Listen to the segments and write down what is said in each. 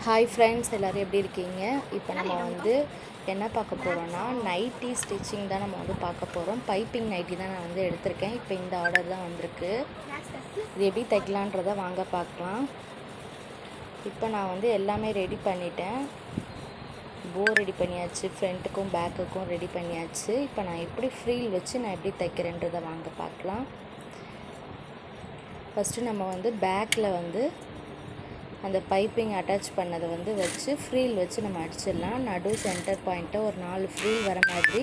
Hi friends, எல்லோரும் எப்படி இருக்கீங்க? இப்போ நம்ம வந்து என்ன பார்க்க போகிறோன்னா, நைட்டி ஸ்டிச்சிங் தான் நம்ம வந்து பார்க்க போகிறோம். பைப்பிங் நைட்டி தான் நான் வந்து எடுத்திருக்கேன். இப்போ இந்த ஆர்டர் தான் வந்திருக்கு. இது எப்படி தைக்கலான்றதை வாங்க பார்க்கலாம். இப்போ நான் வந்து எல்லாமே ரெடி பண்ணிட்டேன். போ ரெடி பண்ணியாச்சு, ஃப்ரண்ட்டுக்கும் பேக்குக்கும் ரெடி பண்ணியாச்சு. இப்போ நான் எப்படி ஃப்ரீல் வச்சு நான் எப்படி தைக்கிறேன்றதை வாங்க பார்க்கலாம். ஃபஸ்ட்டு நம்ம வந்து பேக்கில் வந்து அந்த பைப்பிங் அட்டாச் பண்ணதை வந்து வச்சு ஃப்ரீல் வச்சு நம்ம அடிச்சிடலாம். நடு சென்டர் பாயிண்ட்டை ஒரு 4 ஃப்ரீல் வர மாதிரி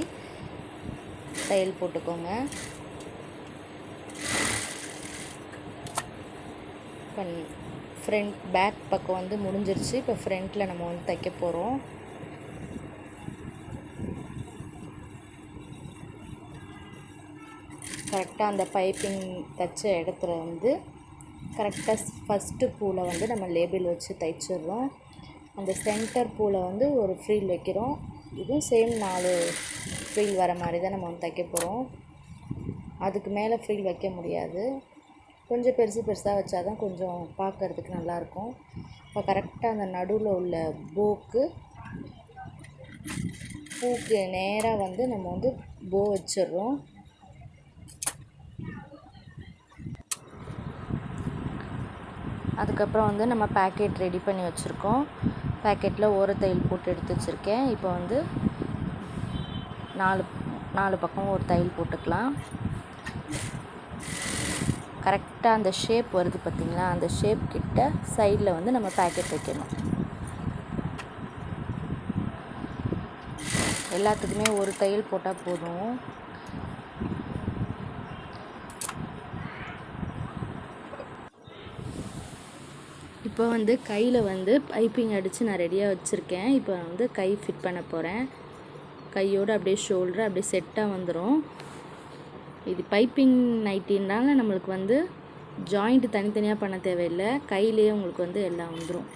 தையல் போட்டுக்கோங்க. இப்போ ஃப்ரண்ட் பேக் பக்கம் வந்து முடிஞ்சிருச்சு. இப்போ ஃப்ரண்ட்டில் நம்ம வந்து தைக்க போகிறோம். கரெக்டாக அந்த பைப்பிங் தைச்ச இடத்துல வந்து கரெக்டாக ஃபஸ்ட்டு பூவில் வந்து நம்ம லேபிள் வச்சு தைச்சிடுறோம். அந்த சென்டர் பூவில் வந்து ஒரு ஃப்ரீல் வைக்கிறோம். இதுவும் சேம் 4 ஃப்ரீல் வர மாதிரி தான் நம்ம வந்து தைக்க போகிறோம். அதுக்கு மேலே ஃப்ரீல் வைக்க முடியாது. கொஞ்சம் பெருசாக வச்சா தான் கொஞ்சம் பார்க்குறதுக்கு நல்லாயிருக்கும். இப்போ கரெக்டாக அந்த நடுவில் உள்ள பூக்கு நேராக வந்து நம்ம வந்து போ வச்சிடுறோம். அதுக்கப்புறம் வந்து நம்ம பேக்கெட் ரெடி பண்ணி வச்சுருக்கோம். பேக்கெட்டில் ஓரத்தையல் போட்டு எடுத்து வச்சுருக்கேன். இப்போ வந்து 4 பக்கம் ஒரு தையல் போட்டுக்கலாம். கரெக்டாக அந்த ஷேப் வருது பார்த்திங்களா, அந்த ஷேப் கிட்ட சைடில் வந்து நம்ம பேக்கெட் வைக்கணும். எல்லாத்துக்குமே ஒரு தையல் போட்டால் போதும். இப்போ வந்து கையில் வந்து பைப்பிங் அடித்து நான் ரெடியாக வச்சுருக்கேன். இப்போ வந்து கை ஃபிட் பண்ண போகிறேன். கையோடு அப்படியே ஷோல்டர் அப்படியே செட்டாக வந்துடும். இது பைப்பிங் நைட்டினால நம்மளுக்கு வந்து ஜாயிண்ட் தனித்தனியாக பண்ண தேவையில்லை. கையிலேயே உங்களுக்கு வந்து எல்லாம் வந்துடும்.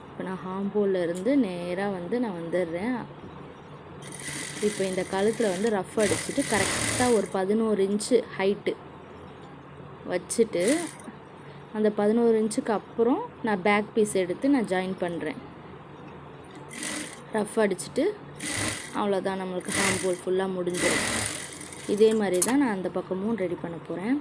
இப்போ நான் ஹாம்போலில் இருந்து நேராக வந்து நான் வந்துடுறேன். இப்போ இந்த கழுத்தில் வந்து ரஃப் அடிச்சுட்டு கரெக்டாக ஒரு 11 இன்ச்சு ஹைட்டு வச்சுட்டு அந்த 11 இன்ச்சுக்கு அப்புறம் நான் பேக் பீஸ் எடுத்து நான் ஜாயின் பண்ணுறேன். ரஃப் அடிச்சுட்டு அவ்வளோதான், நம்மளுக்கு ஹாம்போல் ஃபுல்லாக முடிஞ்சிடும். இதே மாதிரி தான் நான் அந்த பக்கமும் ரெடி பண்ண போகிறேன்.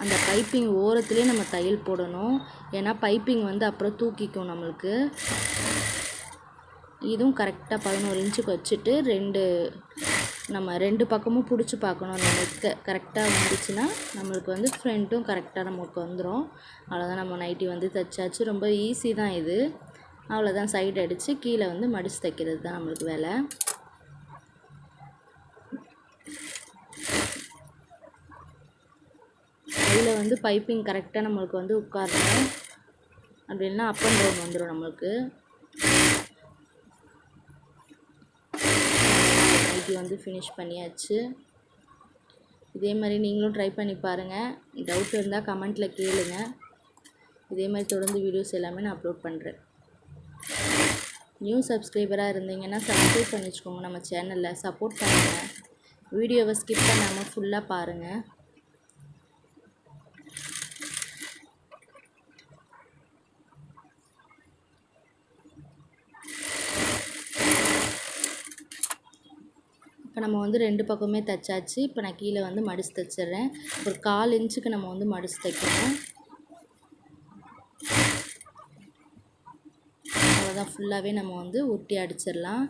அந்த பைப்பிங் ஓரத்துலேயே நம்ம தையல் போடணும். ஏன்னா பைப்பிங் வந்து அப்புறம் தூக்கிக்கும் நம்மளுக்கு. இதுவும் கரெக்டாக 11 இன்ச்சுக்கு வச்சுட்டு நம்ம 2 பக்கமும் பிடிச்சி பார்க்கணும். அந்த நெக்கை கரெக்டாக வந்துச்சுன்னா நம்மளுக்கு வந்து ஃப்ரண்ட்டும் கரெக்டாக நமக்கு வந்துடும். அவ்வளோதான், நம்ம நைட்டி வந்து தைச்சாச்சு. ரொம்ப ஈஸி தான் இது. அவ்வளோதான், சைடு அடித்து கீழே வந்து மடித்து தைக்கிறது தான் நம்மளுக்கு வேலை. கையில் வந்து பைப்பிங் கரெக்டாக நம்மளுக்கு வந்து உட்காரணும். அப்படின்னா அப் அண்ட் டவுன் வந்துடும் நம்மளுக்கு. வந்து ஃபினிஷ் பண்ணியாச்சு. இதே மாதிரி நீங்களும் ட்ரை பண்ணி பாருங்கள். டவுட் இருந்தால் கமெண்ட்டில் கேளுங்க. இதே மாதிரி தொடர்ந்து வீடியோஸ் எல்லாமே நான் அப்லோட் பண்ணுறேன். நியூ சப்ஸ்கிரைபராக இருந்தீங்கன்னா சப்ஸ்கிரைப் பண்ணி வச்சுக்கோங்க. நம்ம சேனலில் சப்போர்ட் பண்ணுங்கள். வீடியோவை ஸ்கிப் பண்ணாமல் ஃபுல்லாக பாருங்கள். இப்போ நம்ம வந்து 2 பக்கமே தைச்சாச்சு. இப்போ நான் கீழே வந்து மடித்து தைச்சிட்றேன். ஒரு 1/4 இன்ச்சுக்கு நம்ம வந்து மடித்து தைக்கணும். அவ்வளோதான், ஃபுல்லாகவே நம்ம வந்து ஒட்டி அடிச்சிடலாம்.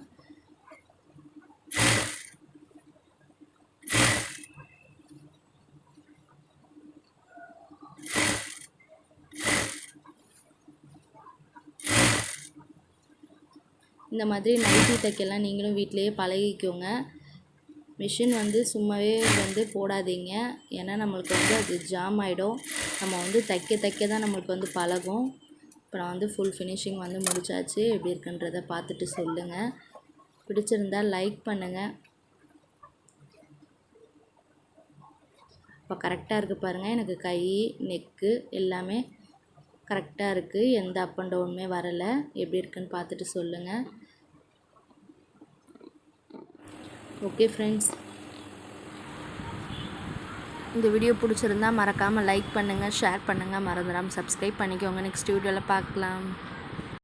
இந்த மாதிரி நைட்டி தைக்கலாம் நீங்களும் வீட்டிலையே பழகிக்கோங்க. மிஷின் வந்து சும்மாவே வந்து போடாதீங்க. ஏன்னா நம்மளுக்கு வந்து அது ஜாம் ஆகிடும். நம்ம வந்து தைக்க தான் நம்மளுக்கு வந்து பழகும். இப்போ நான் வந்து ஃபுல் ஃபினிஷிங் வந்து முடிச்சாச்சு. எப்படி இருக்குன்றதை பார்த்துட்டு சொல்லுங்கள். பிடிச்சிருந்தால் லைக் பண்ணுங்கள். இப்போ கரெக்டாக இருக்குது பாருங்கள். எனக்கு கை, நெக்கு எல்லாமே கரெக்டாக இருக்குது. எந்த அப் அண்ட் டவுனுமே வரலை. எப்படி இருக்குன்னு பார்த்துட்டு சொல்லுங்கள். ஓகே ஃப்ரெண்ட்ஸ், இந்த வீடியோ பிடிச்சிருந்தா மறக்காமல் லைக் பண்ணுங்கள், ஷேர் பண்ணுங்கள், மறந்துடாமல் சப்ஸ்கிரைப் பண்ணிக்கோங்க. நெக்ஸ்ட் வீடியோவில் பார்க்கலாம்.